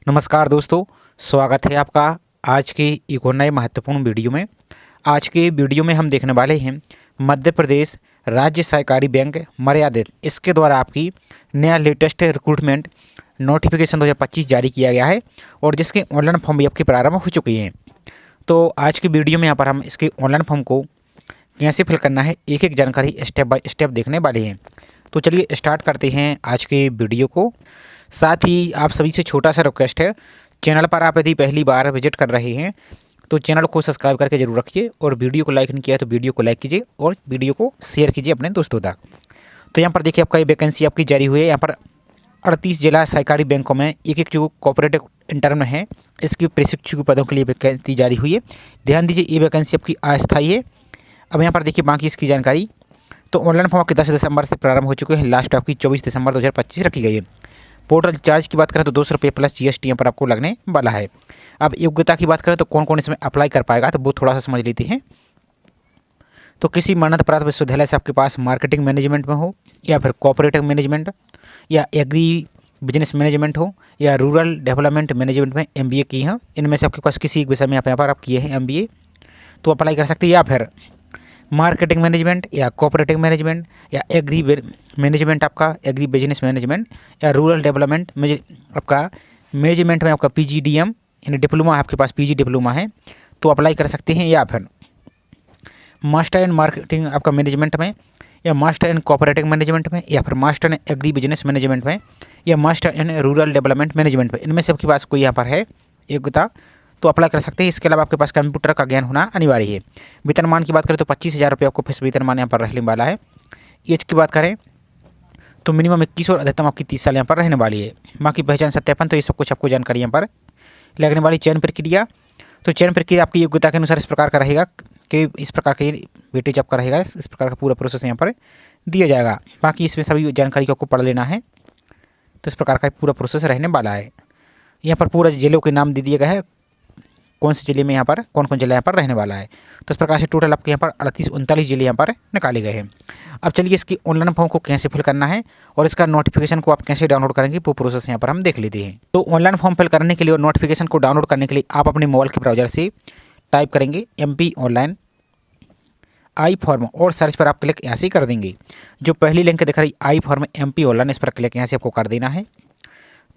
नमस्कार दोस्तों, स्वागत है आपका आज के एक और नए महत्वपूर्ण वीडियो में। आज के वीडियो में हम देखने वाले हैं मध्य प्रदेश राज्य सहकारी बैंक मर्यादित इसके द्वारा आपकी नया लेटेस्ट रिक्रूटमेंट नोटिफिकेशन 2025 जारी किया गया है और जिसके ऑनलाइन फॉर्म भी आपके प्रारंभ हो चुके हैं। तो आज की वीडियो में यहाँ पर हम इसके ऑनलाइन फॉर्म को कैसे फिल करना है एक एक जानकारी स्टेप बाय स्टेप देखने वाले हैं। तो चलिए स्टार्ट करते हैं आज के वीडियो को। साथ ही आप सभी से छोटा सा रिक्वेस्ट है, चैनल पर आप यदि पहली बार विजिट कर रहे हैं तो चैनल को सब्सक्राइब करके जरूर रखिए और वीडियो को लाइक नहीं किया है तो वीडियो को लाइक कीजिए और वीडियो को शेयर कीजिए अपने दोस्तों तक। तो यहाँ पर देखिए आपका ये वैकेंसी आपकी जारी हुई है। यहाँ पर 38 जिला सहकारी बैंकों में एक जो कोऑपरेटिव इंटर्न है इसकी प्रशिक्षु पदों के लिए वैकेंसी जारी हुई है। ध्यान दीजिए ये वैकेंसी आपकी अस्थायी है। अब यहाँ पर देखिए बाकी इसकी जानकारी। तो ऑनलाइन फॉर्म आपके 10 दिसंबर से प्रारंभ हो चुके हैं। लास्ट आपकी 24 दिसंबर 2025 रखी गई है। पोर्टल चार्ज की बात करें तो 200 रुपये प्लस GST यहाँ पर आपको लगने वाला है। अब योग्यता की बात करें तो कौन कौन इसमें अप्लाई कर पाएगा तो वो थोड़ा सा समझ लेते हैं। तो किसी मान्यता प्राप्त विश्वविद्यालय से आपके पास मार्केटिंग मैनेजमेंट में हो या फिर कोऑपरेटिव मैनेजमेंट या एग्री बिजनेस मैनेजमेंट हो या रूरल डेवलपमेंट मैनेजमेंट में MBA की हैं, इनमें से आपके पास किसी एक विषय में यहाँ पर आप किए हैं MBA तो अप्लाई कर सकते हैं। या फिर मार्केटिंग मैनेजमेंट या कोऑपरेटिव मैनेजमेंट या एग्री मैनेजमेंट आपका एग्री बिजनेस मैनेजमेंट या रूरल डेवलपमेंट आपका मैनेजमेंट में आपका PGDM यानी डिप्लोमा आपके पास PG डिप्लोमा है तो अप्लाई कर सकते हैं। या फिर मास्टर इन मार्केटिंग आपका मैनेजमेंट में या मास्टर इन कोऑपरेटिव मैनेजमेंट में या फिर master in agri business management में या master in rural development management में, इनमें से आपके पास कोई यहाँ पर है योग्यता तो अप्लाई कर सकते हैं। इसके अलावा आपके पास कंप्यूटर का ज्ञान होना अनिवार्य है। वेतनमान की बात करें तो 25,000 रुपये आपको फीस वेतनमान यहाँ पर रहने वाला है। एज की बात करें तो मिनिमम 21 और अधिकतम आपकी 30 साल यहाँ पर रहने वाली है। बाकी पहचान सत्यापन तो ये सब कुछ आपको जानकारी यहाँ पर लगने वाली। चयन प्रक्रिया तो चयन प्रक्रिया आपकी योग्यता के अनुसार इस प्रकार का रहेगा कि इस प्रकार का वेटेज आपका रहेगा, इस प्रकार का पूरा प्रोसेस यहाँ पर दिया जाएगा। बाकी इसमें सभी जानकारी को आपको पढ़ लेना है। तो इस प्रकार का पूरा प्रोसेस रहने वाला है। यहाँ पर पूरा जिलों के नाम दे दिया गया है, कौन से जिले में यहाँ पर कौन कौन जिला यहाँ पर रहने वाला है। तो इस प्रकार से टोटल आपके यहाँ पर 38-39 जिले यहाँ पर निकाले गए हैं। अब चलिए इसकी ऑनलाइन फॉर्म को कैसे फिल करना है और इसका नोटिफिकेशन को आप कैसे डाउनलोड करेंगे वो प्रोसेस यहाँ पर हम देख लेते हैं। तो ऑनलाइन फॉर्म फिल करने के लिए और नोटिफिकेशन को डाउनलोड करने के लिए आप अपने मोबाइल के ब्राउजर से टाइप करेंगे MP ऑनलाइन आई फॉर्म और सर्च पर आप क्लिक यहाँ से कर देंगे। जो पहली लिंक दिख रही आई फॉर्म MP ऑनलाइन, इस पर क्लिक यहाँ से आपको कर देना है।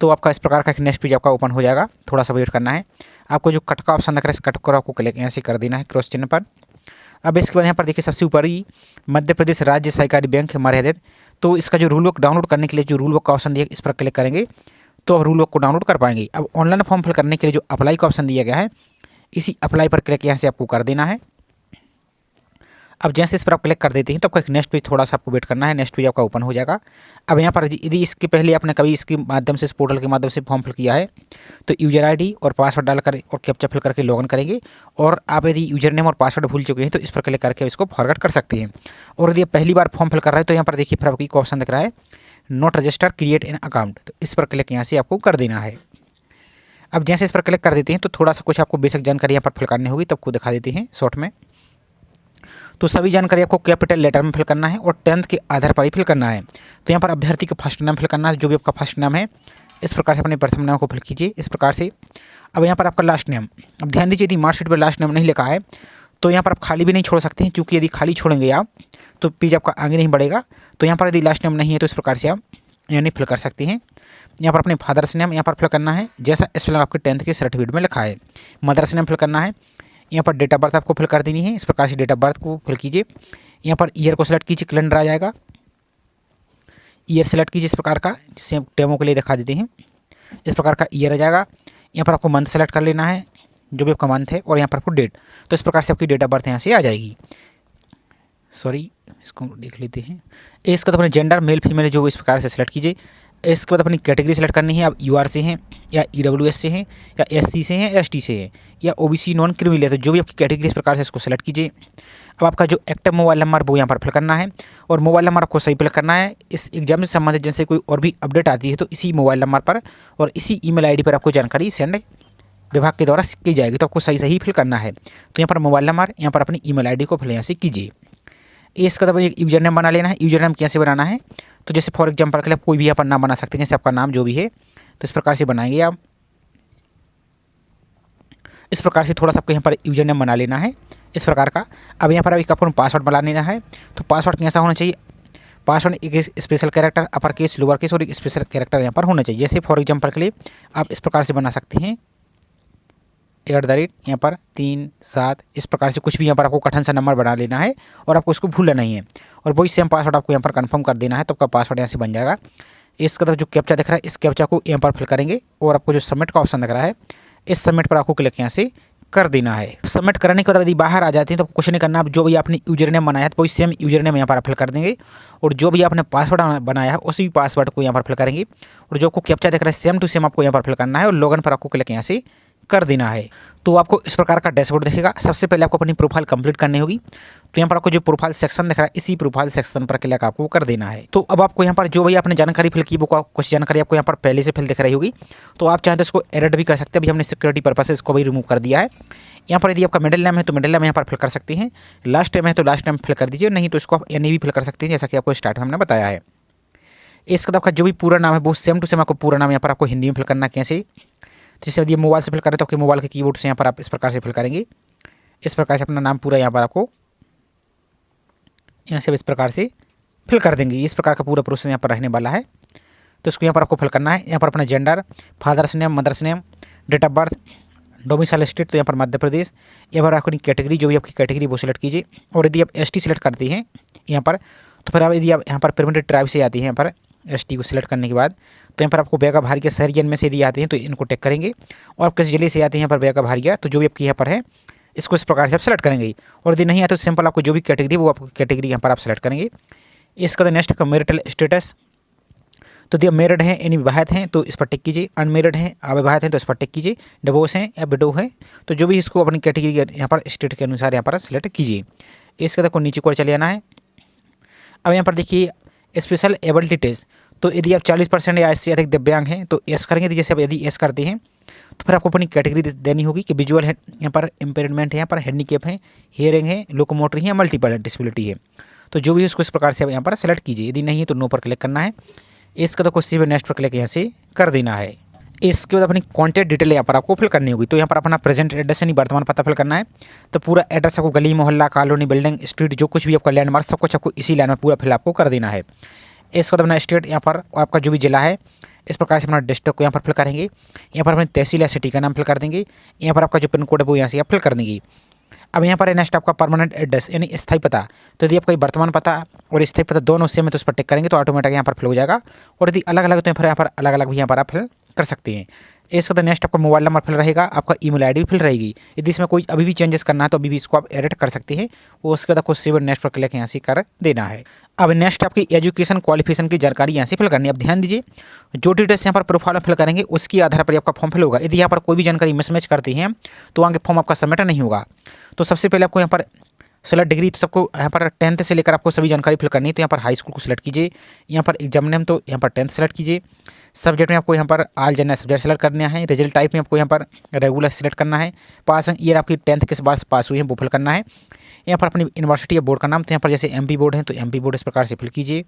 तो आपका इस प्रकार का एक नेक्स्ट पेज आपका ओपन हो जाएगा। थोड़ा सा वेट करना है। आपको जो कट का ऑप्शन दिख रहा है इस कट को आपको क्लिक यहाँ से कर देना है क्रॉस चिन्ह पर। अब इसके बाद यहाँ पर देखिए सबसे ऊपर ही मध्य प्रदेश राज्य सहकारी बैंक मर्यादित, तो इसका जो रूल बुक डाउनलोड करने के लिए जो रूल बुक का ऑप्शन दिया इस पर क्लिक करेंगे तो आप रूल बुक को डाउनलोड कर पाएंगे। अब ऑनलाइन फॉर्म फिल करने के लिए जो अप्लाई का ऑप्शन दिया गया है इसी अप्लाई पर क्लिक यहाँ से आपको कर देना है। अब जैसे इस पर आप क्लिक कर देते हैं तो आपका एक नेक्स्ट पेज थोड़ा सा आपको वेट करना है। नेक्स्ट पेज आपका ओपन हो जाएगा। अब यहाँ पर यदि इसके पहले आपने कभी इसके माध्यम से इस पोर्टल के माध्यम से फॉर्म फिल किया है तो यूजर ID और पासवर्ड डालकर और कैप्चा फिल करके लॉगिन करेंगे। और आप यदि यूजर नेम और पासवर्ड भूल चुके हैं तो इस पर क्लिक करके इसको फॉरवर्ड कर सकते हैं। और यदि आप पहली बार फॉर्म फिल कर रहे हैं तो यहाँ पर देखिए फिर आपको ऑप्शन दिख रहा है not register create an account, तो इस पर क्लिक यहाँ से आपको कर देना है। अब जैसे इस पर क्लिक कर देते हैं तो थोड़ा सा कुछ आपको बेसिक जानकारी यहाँ पर फिल करनी होगी तो आपको दिखा देते हैं शॉर्ट में। तो सभी जानकारी आपको कैपिटल लेटर में फिल करना है और 10th के आधार पर ही फिल करना है। तो यहाँ पर अभ्यर्थी का फर्स्ट नाम फिल करना है, जो भी आपका फर्स्ट नाम है इस प्रकार से अपने प्रथम नाम को फिल कीजिए इस प्रकार से। अब यहाँ पर आपका लास्ट नेम, अब ध्यान दीजिए यदि मार्कशीट पर लास्ट नेम नहीं लिखा है तो यहाँ पर आप खाली भी नहीं छोड़ सकते हैं, क्योंकि यदि खाली छोड़ेंगे आप तो पेज आपका आगे नहीं बढ़ेगा। तो यहाँ पर यदि लास्ट नेम नहीं है तो इस प्रकार से आप यानी फिल कर सकते हैं। यहाँ पर अपने फादर्स नेम यहाँ पर फिल करना है जैसा स्पेलिंग आपके 10th के सर्टिफिकेट में लिखा है। मदर्स नेम फिल करना है। यहाँ पर डेट ऑफ बर्थ आपको फिल कर देनी है, इस प्रकार से डेट ऑफ बर्थ को फिल कीजिए। यहाँ पर ईयर को सिलेक्ट कीजिए, कैलेंडर आ जाएगा। ईयर सेलेक्ट कीजिए इस प्रकार का, जिससे डेमो के लिए दिखा देते हैं। इस प्रकार का ईयर आ जाएगा। यहाँ पर आपको मंथ सेलेक्ट कर लेना है, जो भी आपका मंथ है, और यहाँ पर आपको डेट। तो इस प्रकार से आपकी डेट ऑफ बर्थ यहाँ से आ जाएगी। सॉरी, इसको देख लेते हैं। इसका तो अपने जेंडर मेल फीमेल जो इस प्रकार से सिलेक्ट कीजिए। इसके बाद अपनी कैटेगरी सेलेक्ट करनी है। आप UR से हैं या EWS से हैं या SC से हैं या ST से हैं या OBC नॉन क्रिमिनल है, तो जो भी आपकी कैटेगरी इस प्रकार से इसको सेलेक्ट कीजिए। अब आपका जो एक्टिव मोबाइल नंबर वो यहाँ पर फिल करना है और मोबाइल नंबर आपको सही फिल करना है। इस एग्जाम से संबंधित जैसे कोई और भी अपडेट आती है तो इसी मोबाइल नंबर पर और इसी ईमेल ID पर आपको जानकारी सेंड विभाग के द्वारा की जाएगी, तो आपको सही सही फिल करना है। तो यहाँ पर मोबाइल नंबर, यहाँ पर अपनी ईमेल ID को फिल यहाँ से कीजिए। इसका तो एक यूजर नेम बना लेना है। यूजर नेम कैसे बनाना है तो जैसे फॉर एग्जांपल के लिए आप कोई भी यहाँ पर नाम बना सकते हैं, जैसे आपका नाम जो भी है तो इस प्रकार से बनाएंगे आप। इस प्रकार से थोड़ा सा आपको यहाँ पर यूजर नेम बना लेना है इस प्रकार का। अब यहाँ पर एक आपको पासवर्ड बना लेना है। तो पासवर्ड कैसा होना चाहिए, पासवर्ड एक special character, upper case, lower case और एक स्पेशल कैरेक्टर यहाँ पर होना चाहिए। जैसे फॉर एग्जांपल के लिए आप इस प्रकार से बना सकते हैं @ यहाँ पर 3 7, इस प्रकार से कुछ भी यहाँ पर आपको कठिन सा नंबर बना लेना है और आपको इसको भूलना नहीं है और वही सेम पासवर्ड आपको यहाँ पर कंफर्म कर देना है। तो आपका पासवर्ड यहाँ से बन जाएगा। इसका तो जो कैप्चा दिख रहा है इस कैप्चा को यहाँ पर फिल करेंगे और आपको जो सबमिट का ऑप्शन दिख रहा है इस सबमिट पर आपको क्लिक यहाँ से कर देना है। सबमिट करने के बाद यदि बाहर आ जाते हैं तो कुछ नहीं करना, आप जो भी आपने यूजर नेम बनाया था वही सेम यूजर नेम यहाँ पर फिल कर देंगे और जो भी आपने पासवर्ड बनाया है उसी पासवर्ड को यहाँ पर फिल करेंगे और जो आपको कैप्चा दिख रहा है सेम टू सेम आपको यहाँ पर फिल करना है और लॉगिन पर आपको क्लिक यहाँ से कर देना है। तो आपको इस प्रकार का डैशबोर्ड दिखेगा। सबसे पहले आपको अपनी प्रोफाइल कंप्लीट करनी होगी। तो यहाँ पर आपको जो प्रोफाइल सेक्शन दिख रहा है इसी प्रोफाइल सेक्शन पर क्लिक आपको कर देना है। तो अब आपको यहाँ पर जो भी आपने जानकारी फिल की वो कुछ जानकारी आपको यहाँ पर पहले से फिल दिख रही होगी। तो आप चाहें तो इसको एडिट भी कर सकते हैं। अभी हमने सिक्योरिटी पर्पज से इसको भी रिमूव कर दिया है। यहाँ पर यदि आपका मिडिल नेम है तो मिडिल नेम यहाँ पर फिल कर सकते हैं, लास्ट नेम है तो लास्ट नेम फिल कर दीजिए, नहीं तो इसको आप एनी भी फिल कर सकते हैं जैसा कि आपको स्टार्ट में हमने बताया है। इसके बाद आपका जो भी पूरा नाम है वो सेम टू सेम आपको पूरा नाम यहाँ पर आपको हिंदी में फिल करना है। कैसे, जैसे यदि मोबाइल से फिल करें तो आपके मोबाइल के कीबोर्ड से यहाँ पर आप इस प्रकार से फिल करेंगे। इस प्रकार से अपना नाम पूरा यहाँ पर आपको यहाँ से इस प्रकार से फिल कर देंगे। इस प्रकार का पूरा प्रोसेस यहाँ पर रहने वाला है। तो इसको यहाँ पर आपको फिल करना है। यहाँ पर अपना gender, father's name, mother's name, date of birth, domicile state, तो यहाँ पर मध्य प्रदेश। यहाँ पर आपकी कैटेगरी जो भी आपकी कैटेगरी वो सिलेक्ट कीजिए और यदि आप ST सिलेक्ट करते हैं यहाँ पर तो फिर आप यदि आप यहाँ पर परमिटेड ट्राइब से आती है यहाँ पर ST को सिलेक्ट करने के बाद तो यहाँ पर आपको बेगा भारिया शहरियन में से यदि आते हैं तो इनको टेक करेंगे और आप किस जिले से आते हैं यहाँ पर बेगा भारिया तो जो भी आपकी यहाँ पर है इसको इस प्रकार से आप सेलेक्ट करेंगे और यदि नहीं आते तो सिंपल आपको जो भी कैटेगरी वो आपको कैटेगरी यहाँ पर आप सेलेक्ट करेंगे। इसका तो नेक्स्ट का मैरिटल स्टेटस, तो यदि मेरिड हैं यानी विवाहित हैं तो इस पर टिक कीजिए, अनमेरिड हैं अविवाहित हैं तो इस पर टिक कीजिए, डिवोर्स हैं या विडो है तो जो भी इसको अपनी कैटेगरी यहाँ पर स्टेट के अनुसार यहाँ पर सेलेक्ट कीजिए। इसके तक को नीचे को चले आना है। अब यहाँ पर देखिए स्पेशल एबिलिटी टेस्ट, तो यदि आप 40% या इससे अधिक दिव्यांग हैं तो एस करेंगे। जैसे आप यदि एस करते हैं तो फिर आपको अपनी कैटेगरी देनी होगी कि विजुअल है, यहाँ पर इम्पेयरमेंट है, यहाँ पर हैंडीकैप है, हियरिंग है, लोकोमोटरी है या मल्टीपल डिसेबिलिटी है। तो जो भी उसको इस प्रकार से आप यहाँ पर सेलेक्ट कीजिए। यदि नहीं है तो नो पर क्लिक करना है। इसका तो कुछ भी नेक्स्ट पर क्लिक यहाँ से कर देना है। इसके बाद अपनी कॉन्टैक्ट डिटेल यहाँ पर आपको फिल करनी होगी। तो यहाँ पर अपना प्रेजेंट एड्रेस यानी वर्तमान पता फिल करना है। तो पूरा एड्रेस आपको गली, मोहल्ला, कॉलोनी, बिल्डिंग, स्ट्रीट जो कुछ भी आपका लैंडमार्क सब कुछ आपको इसी लाइन में पूरा फिल आपको कर देना है। इसके बाद अपना स्टेट यहाँ पर आपका जो भी जिला है इस प्रकार से अपना डिस्ट्रिक्ट को यहाँ पर फिल करेंगे। यहाँ पर अपनी तहसील या सिटी का नाम फिल कर देंगे। यहाँ पर आपका जो पिन कोड है वो यहाँ से आप फिल कर देंगे। अब यहाँ पर नेक्स्ट आपका परमानेंट एड्रेस यानी स्थायी पता, तो यदि आपका वर्तमान पता और स्थायी पता दोनों सेम है तो उस पर टिक करेंगे तो ऑटोमेटिक यहाँ पर फिल हो जाएगा। और यदि अलग अलग तो फिर यहाँ पर अलग अलग भी यहाँ पर आप फिल कर सकते हैं। इसके बाद नेक्स्ट आपका मोबाइल नंबर फिल रहेगा, आपका ईमेल आईडी भी फिल रहेगी। यदि इसमें कोई अभी भी चेंजेस करना है तो अभी भी इसको आप एडिट कर सकते हैं। वो उसके बाद आपको सेव नेक्स्ट पर क्लिक यहाँ से कर देना है। अब नेक्स्ट आपकी एजुकेशन क्वालिफिकेशन की जानकारी यहाँ से फिल करनी है। अब ध्यान दीजिए जो डिटेल्स यहाँ पर प्रोफाइल में फिल करेंगे उसके आधार पर आपका फॉर्म फिल होगा। यदि यहाँ पर कोई भी जानकारी मिसमैच करती है तो आगे फॉर्म आपका सबमिट नहीं होगा। तो सबसे पहले आपको यहाँ पर सेलेक्ट डिग्री, तो सबको यहाँ पर 10th से लेकर आपको सभी जानकारी फिल करनी है। तो यहाँ पर हाई स्कूल को सिलेक्ट कीजिए। यहाँ पर एग्जाम नेम तो यहाँ पर 10th सेलेक्ट कीजिए। सब्जेक्ट में आपको यहाँ पर ऑल जनरल सब्जेक्ट सेलेक्ट करना है। रिजल्ट टाइप में आपको यहाँ पर रेगुलर सेलेक्ट करना है। पास ईयर आपकी 10th किस बार पास हुई है वो फिल करना है। यहाँ पर अपनी यूनिवर्सिटी या बोर्ड का नाम, तो यहाँ पर जैसे MP बोर्ड है तो MP बोर्ड इस प्रकार से फिल कीजिए,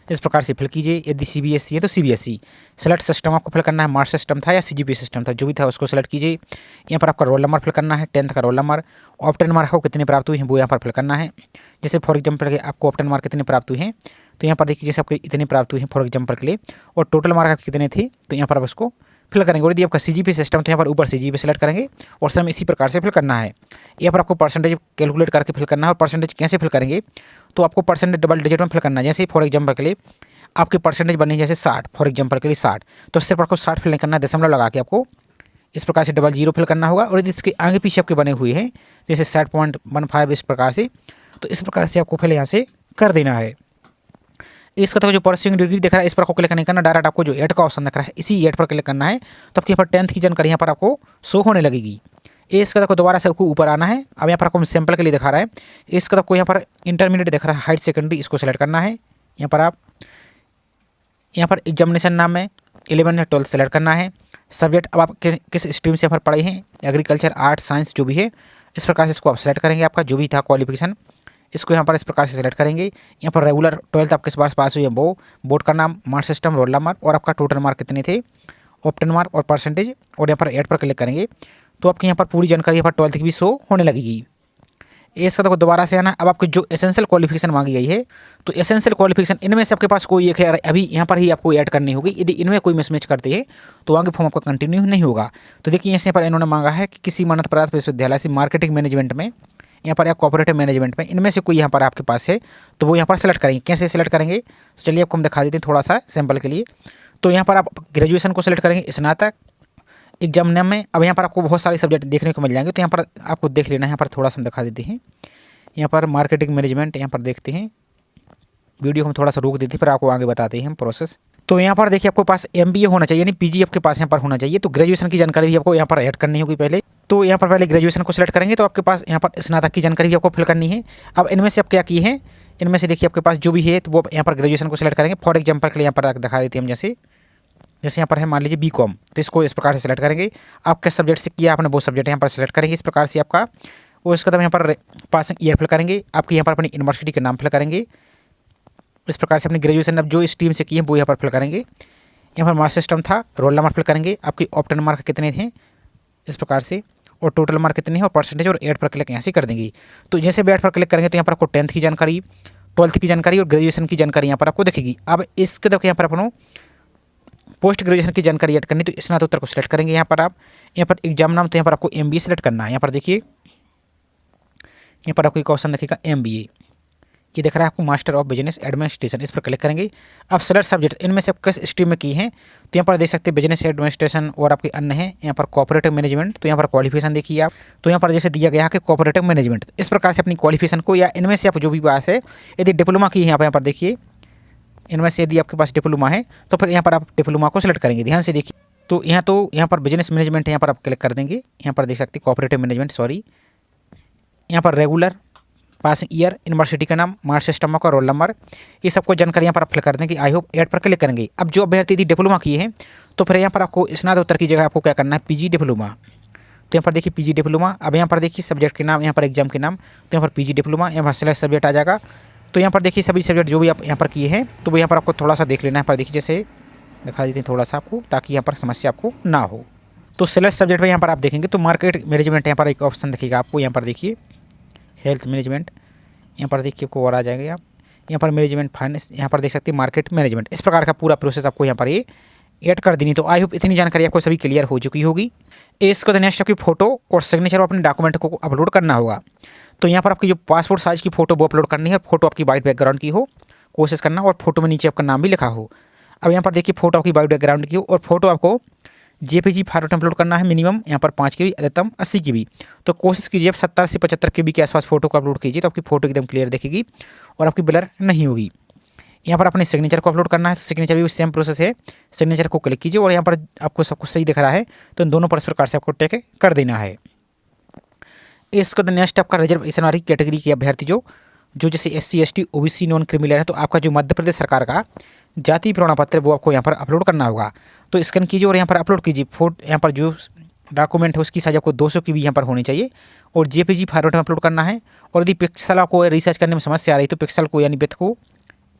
इस प्रकार से फिल कीजिए। यदि CBSE है तो CBSE। सेलेक्ट सिस्टम आपको फिल करना है, मार्क्स सिस्टम था या CGP सिस्टम था, जो भी था उसको सेलेक्ट कीजिए। यहाँ पर आपका रोल नंबर फिल करना है, 10th का रोल नंबर। ऑप्टेन मार्क आपको कितने प्राप्त हुए हैं वो यहाँ पर फिल करना है। जैसे फॉर एग्जाम्पल आपको ऑप्टेन मार्क कितने प्राप्त हुए हैं तो यहाँ पर देखिए जैसे आपके इतने प्राप्त हुए हैं फॉर एग्जाम्पल के लिए, और टोटल मार्क आपके कितने थे तो यहाँ पर आप उसको फिल करेंगे। और यदि आपका CGP सिस्टम तो यहाँ पर ऊपर CGP सेलेक्ट करेंगे और सेम इसी प्रकार से फिल करना है। यहाँ पर आपको परसेंटेज कैलकुलेट करके फिल करना है। और परसेंटेज कैसे फिल करेंगे तो आपको परसेंटेज डबल डिजिट में फिल करना है। जैसे फॉर एग्जाम्पल के लिए आपके परसेंटेज बने जैसे 60, फॉर एग्जाम्पल के लिए 60, तो सिर्फ आपको 60 फिल नहीं करना है, दशमलव लगा के आपको इस प्रकार से 00 फिल करना होगा। और यदि इसके आगे पीछे आपके बने हुए हैं जैसे 60.15 इस प्रकार से, तो इस प्रकार से आपको फिल यहाँ से कर देना है। इसका तो जो परस्यूइंग डिग्री दिख रहा है इस पर आपको क्लिक नहीं करना, डायरेक्ट आपको जो ऐड का ऑप्शन दिख रहा है इसी ऐड पर क्लिक करना है। तो आपके यहाँ पर 10th की जानकारी यहाँ पर आपको शो होने लगेगी। इसका आपको दोबारा से आपको ऊपर आना है। अब यहाँ पर आपको सैंपल के लिए दिखा रहा है। इसका आपको यहाँ पर इंटरमीडिएट दिख रहा है, हायर सेकेंडरी, इसको सेलेक्ट करना है। यहाँ पर आप यहाँ पर एग्जामिनेशन नाम में 11 या 12 सेलेक्ट करना है। सब्जेक्ट अब आप किस स्ट्रीम से यहाँ पर पढ़े हैं, एग्रीकल्चर, आर्ट्स, साइंस जो भी है इस प्रकार से इसको आप सेलेक्ट करेंगे। आपका जो भी था क्वालिफिकेशन इसको यहाँ पर इस प्रकार से सेलेक्ट करेंगे। यहाँ पर रेगुलर 12th आप किस बार पास हुई है वो, बोर्ड का नाम, मार्क्स सिस्टम, रोल नंबर और आपका टोटल मार्क कितने थे ऑप्टेन मार्क और परसेंटेज और यहाँ पर ऐड पर क्लिक करेंगे तो आपकी यहाँ पर पूरी जानकारी यहाँ पर 12th की भी शो होने लगेगी। इसका तो दोबारा से आना। अब आपकी जो एसेंशियल क्वालिफिकेशन मांगी गई है तो एसेंशियल क्वालिफिकेशन इनमें से आपके पास कोई एक है, अभी यहाँ पर ही आपको ऐड करनी होगी। यदि इनमें कोई मिसमैच करते हैं तो आगे फॉर्म आपका कंटिन्यू नहीं होगा। तो देखिए यहाँ पर इन्होंने मांगा है कि किसी मान्यता प्राप्त विश्वविद्यालय से मार्केटिंग मैनेजमेंट में, यहाँ पर या कोऑपरेटिव मैनेजमेंट में, इनमें से कोई यहाँ पर आपके पास है तो वो यहाँ पर सेलेक्ट करेंगे। कैसे सेलेक्ट करेंगे तो चलिए आपको हम दिखा देते हैं थोड़ा सा सैंपल के लिए। तो यहाँ पर आप ग्रेजुएशन को सिलेक्ट करेंगे, स्नातक, एग्जाम नाम में। अब यहाँ पर आपको बहुत सारे सब्जेक्ट देखने को मिल जाएंगे तो यहाँ पर आपको देख लेना है। यहाँ पर थोड़ा सा हम दिखा देते हैं। यहाँ पर मार्केटिंग मैनेजमेंट यहाँ पर देखते हैं, वीडियो हम थोड़ा सा रोक देते हैं फिर आपको आगे बताते हैं हम प्रोसेस। तो यहाँ पर देखिए आपके पास MBA होना चाहिए, यानी PG आपके पास यहाँ पर होना चाहिए। तो ग्रेजुएशन की जानकारी भी आपको यहाँ पर ऐड करनी होगी पहले। तो यहाँ पर पहले ग्रेजुएशन को सिलेक्ट करेंगे तो आपके पास यहाँ पर स्नातक की जानकारी भी आपको फिल करनी है। अब इनमें से आप क्या की है, इनमें से देखिए आपके पास जो भी है तो वो यहाँ पर ग्रेजुएशन को सिलेक्ट करेंगे। फॉर एग्जाम्पल के लिए यहाँ पर दिखा देते हैं हम, जैसे यहाँ पर है मान लीजिए BCom, तो इसको इस प्रकार से सिलेक्ट करेंगे। आप किस सब्जेक्ट से किया आपने वो सब्जेक्ट यहाँ पर सिलेक्ट करेंगे इस प्रकार से आपका। और इसके बाद यहाँ पर पासिंग ईयर फिल करेंगे, आपकी यहाँ पर अपनी यूनिवर्सिटी के नाम फिल करेंगे। इस प्रकार से अपनी ग्रेजुएशन अब जो स्ट्रीम से की है वो यहाँ पर फिल करेंगे। यहाँ पर मार्क्स सिस्टम था, रोल नंबर फिल करेंगे, आपकी ऑप्टेन मार्क कितने थे इस प्रकार से, और टोटल मार्क कितने हैं और परसेंटेज, और ऐड पर क्लिक यहाँ से कर देंगे। तो जैसे भी ऐड पर क्लिक करेंगे तो यहाँ पर आपको 10th की जानकारी, 12th की जानकारी और ग्रेजुएशन की जानकारी यहाँ पर आपको दिखेगी। अब इसके तरफ यहाँ पर अपनों पोस्ट ग्रेजुएशन की जानकारी ऐड करनी, तो स्नातकोत्तर को सिलेक्ट करेंगे। यहाँ पर आप यहाँ पर एग्जाम नाम, तो यहाँ पर आपको MBA सेलेक्ट करना है। यहाँ पर देखिए यहाँ पर आपको एक ऑप्शन दिखेगा MBA, ये दिख रहा है आपको मास्टर ऑफ बिजनेस एडमिनिस्ट्रेशन, इस पर क्लिक करेंगे। अब सेलेक्ट सब्जेक्ट, इनमें से आप किस स्ट्रीम में की हैं तो यहाँ पर देख सकते हैं बिजनेस एडमिनिस्ट्रेशन और आपके अन्य है। यहाँ पर कोऑपरेटिव मैनेजमेंट, तो यहाँ पर क्वालिफिकेशन देखिए आप, तो यहाँ पर जैसे दिया गया है कि कोऑपरेटिव मैनेजमेंट, इस प्रकार से अपनी क्वालिफिकेशन को या इनमें से आप जो भी बात है, यदि डिप्लोमा की है यहाँ पर देखिए, इनमें से यदि आपके पास डिप्लोमा है तो फिर यहाँ पर आप डिप्लोमा को सिलेक्ट करेंगे। ध्यान से देखिए, तो यहाँ पर बिजनेस मैनेजमेंट यहाँ पर आप क्लिक कर देंगे। यहाँ पर देख सकते हैं कोऑपरेटिव मैनेजमेंट, सॉरी, यहाँ पर रेगुलर, पासिंग ईयर, यूनिवर्सिटी का नाम, मार्क्स सिस्टम का, रोल नंबर, ये सबको जानकारी यहाँ पर आप फिल कर देंगे। आई होप ऐड पर क्लिक करेंगे। अब जो अभ्यर्थी यदि डिप्लोमा किए हैं तो फिर यहाँ पर आपको स्नातकोत्तर की जगह आपको क्या करना है, PG डिप्लोमा। तो यहाँ पर देखिए PG डिप्लोमा। अब यहाँ पर देखिए सब्जेक्ट के नाम, यहाँ पर एग्जाम के नाम, तो यहाँ पर PG डिप्लोमा, यहाँ पर सेलेक्ट सब्जेक्ट आ जाएगा। तो यहाँ पर देखिए सभी सब्जेक्ट जो भी आप यहाँ पर किए हैं तो वो यहाँ पर आपको थोड़ा सा देख लेना है। पर देखिए जैसे दिखा देते हैं थोड़ा सा आपको, ताकि यहाँ पर समस्या आपको ना हो। तो सेलेक्ट सब्जेक्ट में यहाँ पर आप देखेंगे तो मार्केट मैनेजमेंट यहाँ पर एक ऑप्शन दिखेगा आपको। यहाँ पर देखिए हेल्थ मैनेजमेंट, यहाँ पर देखिए आपको और आ जाएंगे आप, यहाँ पर मैनेजमेंट फाइनेंस, यहाँ पर देख सकते हैं मार्केट मैनेजमेंट। इस प्रकार का पूरा प्रोसेस आपको यहाँ पर ये ऐड कर देनी। तो आई होप इतनी जानकारी आपको सभी क्लियर हो चुकी होगी। इसके बाद नेक्स्ट आपकी फ़ोटो और सिग्नेचर अपने डॉक्यूमेंट को अपलोड करना होगा। तो यहाँ पर आपकी जो पासपोर्ट साइज़ की फ़ोटो वो अपलोड करनी है, फोटो आपकी वाइट बैकग्राउंड की हो, कोशिश करना, और फोटो में नीचे आपका नाम भी लिखा हो। अब यहाँ पर देखिए फोटो आपकी वाइट बैकग्राउंड की हो और फोटो आपको JPG फॉर्मेट अपलोड करना है। मिनिमम यहाँ पर 5 KB, अधिकतम 80 KB। तो कोशिश कीजिए आप 70 से 75 KB के आसपास फोटो को अपलोड कीजिए, तो आपकी फ़ोटो एकदम क्लियर दिखेगी और आपकी ब्लर नहीं होगी। यहाँ पर अपने सिग्नेचर को अपलोड करना है, तो सिग्नेचर भी सेम प्रोसेस है। सिग्नेचर को क्लिक कीजिए और यहाँ पर आपको सब कुछ सही दिख रहा है तो इन दोनों पर इस प्रकार से आपको टिक कर देना है। इसके बाद नेक्स्ट आपका रिजर्वेशन वाली कैटेगरी के अभ्यर्थी जो जैसे SC ST OBC non criminal है, तो आपका जो मध्य प्रदेश सरकार का जाति प्रमाण पत्र वो आपको यहाँ पर अपलोड करना होगा। तो स्कैन कीजिए और यहाँ पर अपलोड कीजिए। यहाँ पर जो डॉक्यूमेंट है उसकी साइज आपको 200 की भी यहाँ पर होनी चाहिए और JPG फॉर्मेट में अपलोड करना है। और यदि पिक्सल आपको रिसर्च करने में समस्या आ रही है तो पिक्सल को यानी विड्थ को,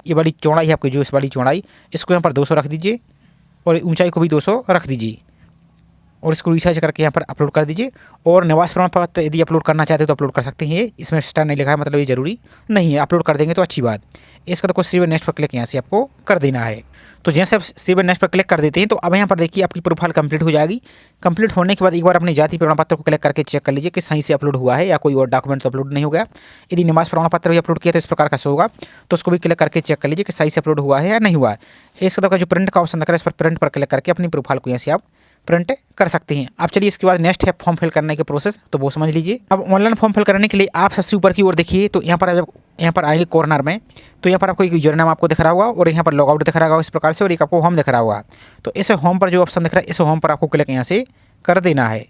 ये वाली चौड़ाई है आपकी जो इस वाली चौड़ाई, इसको यहाँ पर 200 रख दीजिए और ऊंचाई को भी 200 रख दीजिए और इसको रिसर्च करके यहाँ पर अपलोड कर दीजिए। और निवास प्रमाण पत्र यदि अपलोड करना चाहते हो तो अपलोड कर सकते हैं। इसमें स्टार नहीं लिखा है, मतलब ये जरूरी नहीं है, अपलोड कर देंगे तो अच्छी बात। इसका तो सेव नेक्स्ट पर क्लिक यहाँ से आपको कर देना है। तो जैसे आप सेव नेक्स्ट पर क्लिक कर देते हैं तो अब यहाँ पर देखिए आपकी प्रोफाइल कंप्लीट हो जाएगी। कंप्लीट होने के बाद एक बार अपने जाति प्रमाण पत्र को क्लिक करके चेक कर लीजिए कि सही से अपलोड हुआ है या कोई और डॉक्यूमेंट तो अपलोड नहीं हो गया। यदि निवास प्रमाण पत्र भी अपलोड किया तो इस प्रकार का शो होगा, तो उसको भी क्लिक करके चेक कर लीजिए कि सही से अपलोड हुआ है या नहीं हुआ है। इसके बाद जो प्रिंट का ऑप्शन दिख रहा है इस पर प्रिंट पर क्लिक करके अपनी प्रोफाइल को यहाँ से आप प्रिंट कर सकते हैं। अब चलिए इसके बाद नेक्स्ट है फॉर्म फिल करने के प्रोसेस, तो वो समझ लीजिए। अब ऑनलाइन फॉर्म फिल करने के लिए आप सबसे ऊपर की ओर देखिए, तो यहाँ पर आएंगे कॉर्नर में, तो यहाँ पर आपको एक यूजर नाम आपको दिख रहा होगा और यहाँ पर लॉगआउट दिख रहा होगा इस प्रकार से, और एक आपको होम दिख रहा होगा। तो इस होम पर जो ऑप्शन दिख रहा है इस होम पर आपको क्लिक यहाँ से कर देना है।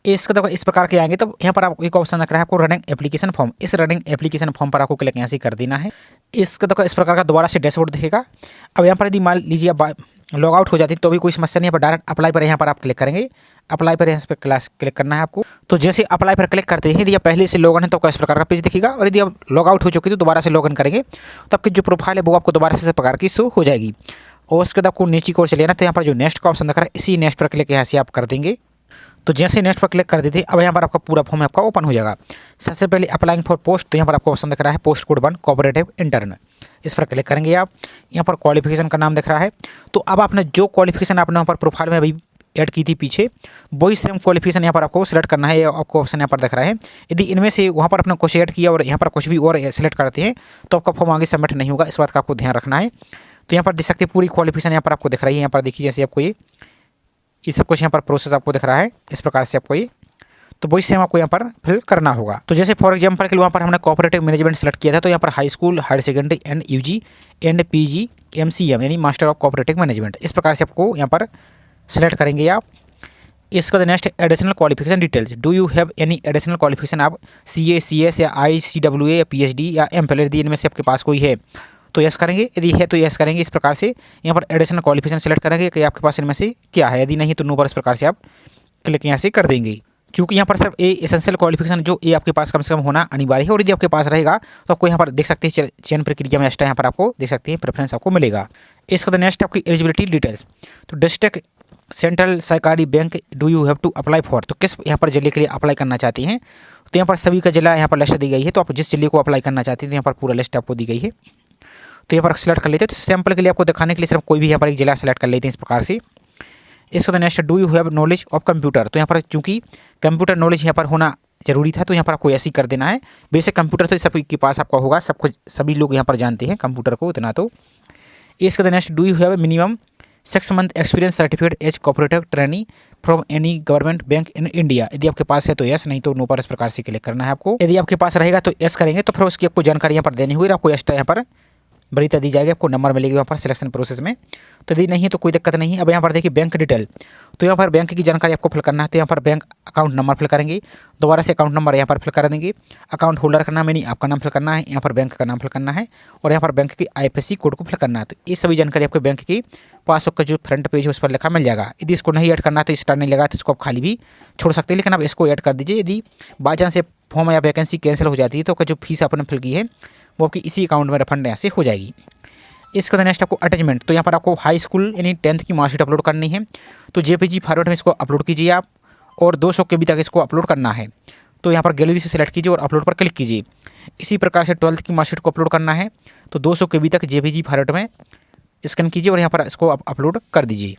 इसके तब इस प्रकार के आएंगे, तब यहाँ पर आपको एक ऑप्शन दिख रहा है आपको रनिंग एप्लीकेशन फॉर्म, इस रनिंग एप्लीकेशन फॉर्म पर आपको क्लिक यहाँ से कर देना है। इसका तो इस प्रकार का दोबारा से डैशबोर्ड दिखेगा। अब यहाँ पर यदि मान लीजिए आप लॉग आउट हो जाती तो भी कोई समस्या नहीं है, पर डायरेक्ट अप्लाई पर यहाँ पर आप क्लिक करेंगे। अप्लाई पर यहाँ पर क्लिक करना है आपको। तो जैसे अप्लाई पर क्लिक करते हैं, यदि आप पहले से लॉग इन है तो आपका इस प्रकार का पेज दिखेगा, और यदि आप लॉग आउट हो चुके तो दोबारा से लॉग इन करेंगे तो आपकी जो प्रोफाइल है वो आपको दोबारा से इस प्रकार की शो हो जाएगी। और उसके बाद आपको नीचे की ओर चले ना तो यहाँ पर जो नेक्स्ट का ऑप्शन दिख रहा है इसी नेक्स्ट पर क्लिक यहाँ से आप कर देंगे। तो जैसे नेक्स्ट पर क्लिक कर देते अब यहाँ पर आपका पूरा फॉर्म आपका ओपन हो जाएगा। सबसे पहले अप्लाइंग फॉर पोस्ट, तो यहाँ पर आपको ऑप्शन दिख रहा है पोस्ट कोड 1 कोऑपरेटिव इंटर्न, इस पर क्लिक करेंगे आप। यहाँ पर क्वालिफिकेशन का नाम दिख रहा है। तो अब आपने जो क्वालिफिकेशन आपने यहाँ पर प्रोफाइल में अभी ऐड की थी पीछे, वही सेम क्वालिफिकेशन यहाँ पर आपको सिलेक्ट करना है। आपको ऑप्शन यहाँ पर दिख रहा है। यदि इनमें से वहाँ पर आपने कुछ ऐड किया और यहाँ पर कुछ भी और सेलेक्ट करते हैं तो आपका फॉर्म आगे सबमिट नहीं होगा, इस बात का आपको ध्यान रखना है। तो यहाँ पर देख सकते हैं पूरी क्वालिफिकेशन यहाँ पर आपको दिख रही है। यहाँ पर देखिए जैसे आपको ये सब कुछ यहाँ पर प्रोसेस आपको दिख रहा है, इस प्रकार से आपको ये, तो वही सेम आपको यहाँ पर फिल करना होगा। तो जैसे फॉर एग्जांपल के लिए वहाँ पर हमने कोऑपरेटिव मैनेजमेंट सेलेक्ट किया था, तो यहाँ पर high school, higher secondary and UG and PG MCM यानी मास्टर ऑफ कोऑपरेटिव मैनेजमेंट, इस प्रकार से आपको यहाँ पर सेलेक्ट करेंगे आप। इसका next additional qualification details, do you have any additional qualification, आप CA CS या ICWA या PhD या MPhil यदि इनमें से आपके पास कोई है तो यस करेंगे, यदि है तो यस करेंगे। इस प्रकार से यहाँ पर एडिशनल क्वालिफिकेशन सेलेक्ट करेंगे कि आपके पास इनमें से क्या है, यदि नहीं तो नो पर इस प्रकार से आप क्लिक यहाँ से कर देंगे। क्योंकि यहाँ पर सर एसेंशियल क्वालिफिकेशन जो आपके पास कम से कम होना अनिवार्य है, और यदि आपके पास रहेगा तो आपको यहाँ पर देख सकते हैं चयन प्रक्रिया में एक्स्ट्रा यहाँ पर आपको देख सकते हैं प्रेफरेंस आपको मिलेगा। इसका तो नेक्स्ट आपकी एलिजिबिलिटी डिटेल्स, तो डिस्ट्रिक्ट सेंट्रल सहकारी bank do you have to apply for, तो किस यहाँ पर जिले के लिए अप्लाई करना चाहती हैं, तो यहाँ पर सभी का जिला यहाँ पर लिस्ट दी गई है। तो आप जिस जिले को अप्लाई करना चाहते हैं तो यहाँ पर पूरा लिस्ट आपको दी गई है, तो यहाँ पर सेलेक्ट कर लेते हैं। तो सैंपल के लिए आपको दिखाने के लिए सिर्फ कोई भी यहाँ पर एक जिला सेलेक्ट कर लेते हैं इस प्रकार से। इसका तो next do you have knowledge of computer, तो यहाँ पर चूंकि कंप्यूटर नॉलेज यहाँ पर होना जरूरी था तो यहाँ पर आपको ऐसे ही कर देना है। बेसिक कंप्यूटर तो सबके पास आपका होगा, सब कुछ सभी लोग यहाँ पर जानते हैं कंप्यूटर को इतना। तो इसका तो next do you have minimum 6 month experience certificate as cooperative trainee from any government bank in India, यदि आपके पास है तो यस, नहीं तो नो पर इस प्रकार से क्लिक करना है आपको। यदि आपके पास रहेगा तो यस करेंगे, तो फिर उसकी आपको जानकारी यहाँ पर देनी हुई, आपको एक्स्ट्रा यहाँ पर वरीयता दी जाएगी, आपको नंबर मिलेगी वहाँ पर सिलेक्शन प्रोसेस में। तो यदि नहीं तो कोई दिक्कत नहीं। अब यहाँ पर देखिए बैंक डिटेल, तो यहाँ पर बैंक की जानकारी आपको फिल करना है। तो यहाँ पर बैंक अकाउंट नंबर फिल करेंगे, दोबारा से अकाउंट नंबर यहाँ पर फिल कर देंगे। अकाउंट होल्डर का नाम यानी आपका नाम फिल करना है, यहाँ पर बैंक का नाम फिल करना है, और यहाँ पर बैंक की IFSC कोड को फिल करना है। तो ये सभी जानकारी आपके बैंक की पासबुक का जो फ्रंट पेज है उस पर लिखा मिल जाएगा। यदि इसको नहीं ऐड करना है तो स्टार नहीं लगा तो इसको आप खाली भी छोड़ सकते हैं, लेकिन आप इसको ऐड कर दीजिए। यदि बाई चांस से फॉर्म या वैकेंसी कैंसिल हो जाती है तो जो फीस आपने फिल की है वो आपकी इसी अकाउंट में रिफंड यहाँ से हो जाएगी। इसके बाद नेक्स्ट आपको अटैचमेंट, तो यहाँ पर आपको हाई स्कूल यानी 10th की मार्कशीट अपलोड करनी है। तो JPG फॉर्मेट में इसको अपलोड कीजिए आप, और 200 KB तक इसको अपलोड करना है। तो यहाँ पर गैलरी से सिलेक्ट कीजिए और अपलोड पर क्लिक कीजिए। इसी प्रकार से 12th की मार्कशीट को अपलोड करना है, तो 200 KB तक JPG फॉर्मेट में स्कैन कीजिए और यहाँ पर इसको अपलोड कर दीजिए।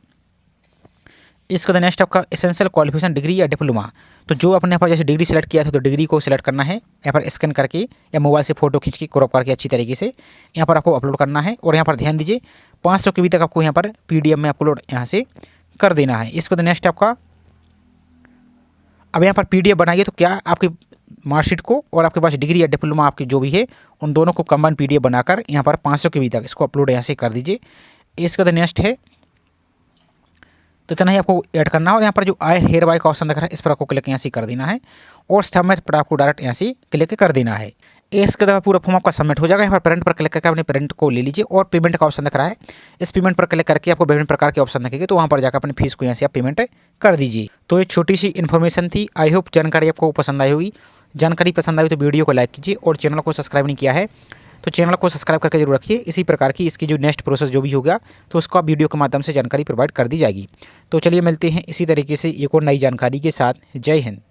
इसके बाद नेक्स्ट आपका एसेंशियल क्वालिफिकेशन डिग्री या डिप्लोमा, तो जो आपने यहाँ पर जैसे डिग्री सेलेक्ट किया था तो डिग्री को सिलेक्ट करना है, यहाँ पर स्कैन करके या मोबाइल से फोटो खींच के क्रॉप करके अच्छी तरीके से यहाँ पर आपको अपलोड करना है। और यहाँ पर ध्यान दीजिए 500 KB तक आपको यहाँ पर PDF में अपलोड यहाँ से कर देना है। इसके बाद नेक्स्ट आपका अब यहाँ पर PDF बनाइए, तो क्या आपकी मार्कशीट को और आपके पास डिग्री या डिप्लोमा आपकी जो भी है उन दोनों को कंबाइन PDF बनाकर यहाँ पर 500 KB तक इसको अपलोड यहाँ से कर दीजिए। इसके बाद नेक्स्ट है तो इतना ही आपको ऐड करना है, और यहाँ पर जो आई हेयर बाय का ऑप्शन दिख रहा है इस पर आपको क्लिक यहाँ से कर देना है, और सबमिट पर आपको डायरेक्ट यहाँ से क्लिक कर देना है। इसके बाद पूरा फॉर्म आपका सबमिट हो जाएगा। यहाँ पर प्रिंट पर क्लिक करके अपने प्रिंट को ले लीजिए, और पेमेंट का ऑप्शन दिख रहा है, इस पेमेंट पर क्लिक करके आपको विभिन्न प्रकार के ऑप्शन दिखेंगे, तो वहाँ पर जाकर अपनी फीस को यहाँ से आप पेमेंट कर दीजिए। तो ये छोटी सी इन्फॉर्मेशन थी, आई होप जानकारी आपको पसंद आई होगी। जानकारी पसंद आई तो वीडियो को लाइक कीजिए, और चैनल को सब्सक्राइब नहीं किया है तो चैनल को सब्सक्राइब करके जरूर रखिए। इसी प्रकार की इसकी जो नेक्स्ट प्रोसेस जो भी होगा तो उसको आप वीडियो के माध्यम से जानकारी प्रोवाइड कर दी जाएगी। तो चलिए मिलते हैं इसी तरीके से एक और नई जानकारी के साथ। जय हिंद।